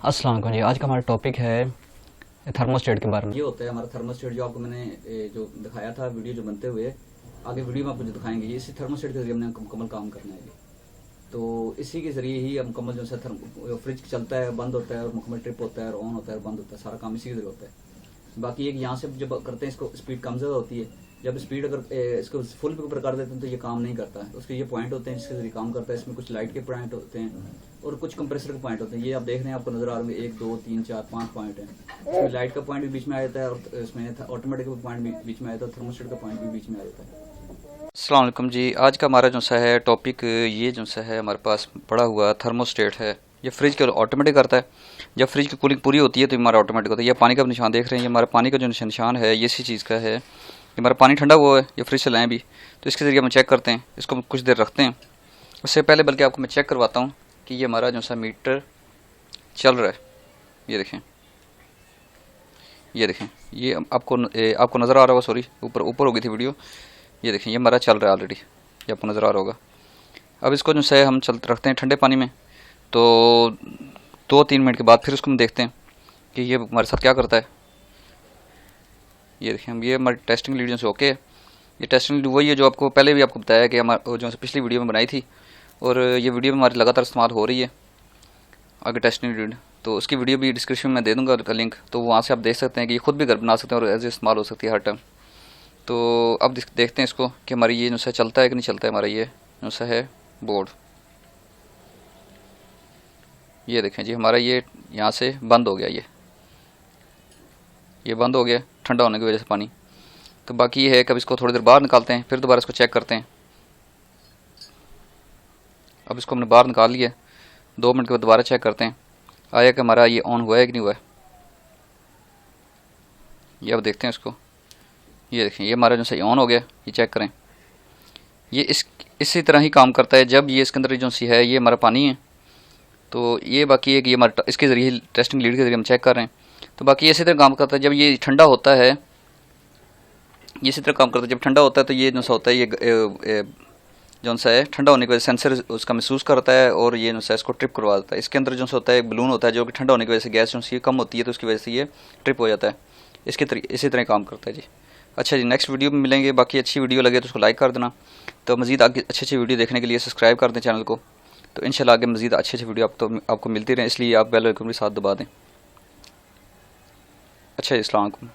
अस्सलाम वालेकुम जी। आज का हमारा टॉपिक है थर्मोस्टेट के बारे में। ये होता है हमारा थर्मोस्टेट, जो आपको मैंने जो दिखाया था वीडियो जो बनते हुए, आगे वीडियो में आपको जो दिखाएंगे, ये इसी थर्मोस्टेट के जरिए हमने मुकम्मल काम करना है ये। तो इसी के जरिए ही हम मुकम्मल जो है फ्रिज चलता है, बंद होता है, और मुकम्मल ट्रिप होता है, और ऑन होता है, और बंद होता है, सारा काम इसी के जरिए होता है। बाकी एक यहाँ से जब करते हैं इसको स्पीड कम ज़्यादा होती है। जब स्पीड अगर इसको फुल पे ऊपर कर देते हैं तो ये काम नहीं करता है। उसके ये पॉइंट होते हैं जिसके जरिए काम करता है। इसमें कुछ लाइट के पॉइंट होते हैं और कुछ कंप्रेसर के पॉइंट होते हैं। ये आप देख रहे हैं, आपको नजर आ रहे हैं 1 2 3 4 5 पॉइंट है। इसमें लाइट का पॉइंट भी बीच में आ जाता है, और इसमें ऑटोमेटिक पॉइंट भी बीच में आ जाता है, थर्मोस्टेट का पॉइंट भी बीच में आ जाता है। अस्सलाम वालेकुम जी। आज का हमारा जो सा है टॉपिक, ये जो सा है हमारे पास पड़ा हुआ थर्मोस्टेट है। ये फ्रिज के ऑटोमेटिक करता है। जब फ्रिज की कूलिंग पूरी होती है तो हमारा ऑटोमेटिक होता है। ये पानी का निशान देख रहे हैं, ये हमारा पानी का जो निशान है ये इसी चीज़ का है। ये हमारा पानी ठंडा हुआ है, ये फ्रिज से लाएँ भी, तो इसके ज़रिए हम चेक करते हैं। इसको कुछ देर रखते हैं। उससे पहले बल्कि आपको मैं चेक करवाता हूँ कि ये हमारा जो सा मीटर चल रहा है। ये देखें, ये देखें, ये आपको नज़र आ रहा होगा। सॉरी, ऊपर हो गई थी वीडियो। ये देखें, ये हमारा चल रहा है ऑलरेडी, ये आपको नज़र आ रहा होगा। अब इसको जो है हम चलते रखते हैं ठंडे पानी में। तो 2-3 मिनट के बाद फिर उसको हम देखते हैं कि ये हमारे साथ क्या करता है। ये देखें, हम ये हमारी टेस्टिंग लीड से ओके है। ये टेस्टिंग लीड वही है जो आपको पहले भी आपको बताया कि हमारे जो पिछली वीडियो में बनाई थी, और ये वीडियो में हमारी लगातार इस्तेमाल हो रही है आगे टेस्टिंग लीड। तो उसकी वीडियो भी डिस्क्रिप्शन में दे दूँगा लिंक, तो वहाँ से आप देख सकते हैं कि ये खुद भी घर बना सकते हैं और एज इस्तेमाल हो सकती है हर टाइम। तो अब देखते हैं इसको कि हमारी ये जो सा चलता है कि नहीं चलता है हमारा ये जो सा है बोर्ड। ये देखें जी, हमारा ये यहाँ से बंद हो गया, ये बंद हो गया ठंडा होने की वजह से पानी। तो बाकी ये है कि अब इसको थोड़ी देर बाहर निकालते हैं, फिर दोबारा इसको चेक करते हैं। अब इसको हमने बाहर निकाल लिया, 2 मिनट के बाद दोबारा चेक करते हैं आया कि हमारा ये ऑन हुआ है कि नहीं हुआ है। ये अब देखते हैं इसको। ये देखें, ये हमारा जो सही ऑन हो गया, ये चेक करें। ये इसी तरह ही काम करता है। जब ये इसके अंदर जो सी है ये हमारा पानी है, तो ये बाकी है कि ये हमारा इसके ज़रिए टेस्टिंग लीड के ज़रिए हम चेक कर रहे हैं। तो बाकी इसी तरह काम करता है। जब ये ठंडा होता है, ये इसी तरह काम करता है। जब ठंडा होता है तो ये जो सा होता है, ये जो सा है ठंडा होने की वजह से सेंसर उसका महसूस करता है, और ये जो सा इसको ट्रिप करवा देता है। इसके अंदर जो सा होता है एक बलून होता है, जो कि ठंडा होने की वजह से गैस जो सी कम होती है, तो उसकी वजह से ये ट्रिप हो जाता है। इसी तरह काम करता है जी। अच्छा जी, नेक्स्ट वीडियो में मिलेंगे। बाकी अच्छी वीडियो लगे तो उसको लाइक कर देना। तो मज़ीद आगे अच्छी वीडियो देखने के लिए सब्सक्राइब कर दें चैनल को। तो इंशाल्लाह आगे मज़ीद अच्छी वीडियो आपको मिलती रहे, इसलिए आप बेल आइकन के साथ दबा दें। अच्छा जी, अस्सलाम वालेकुम।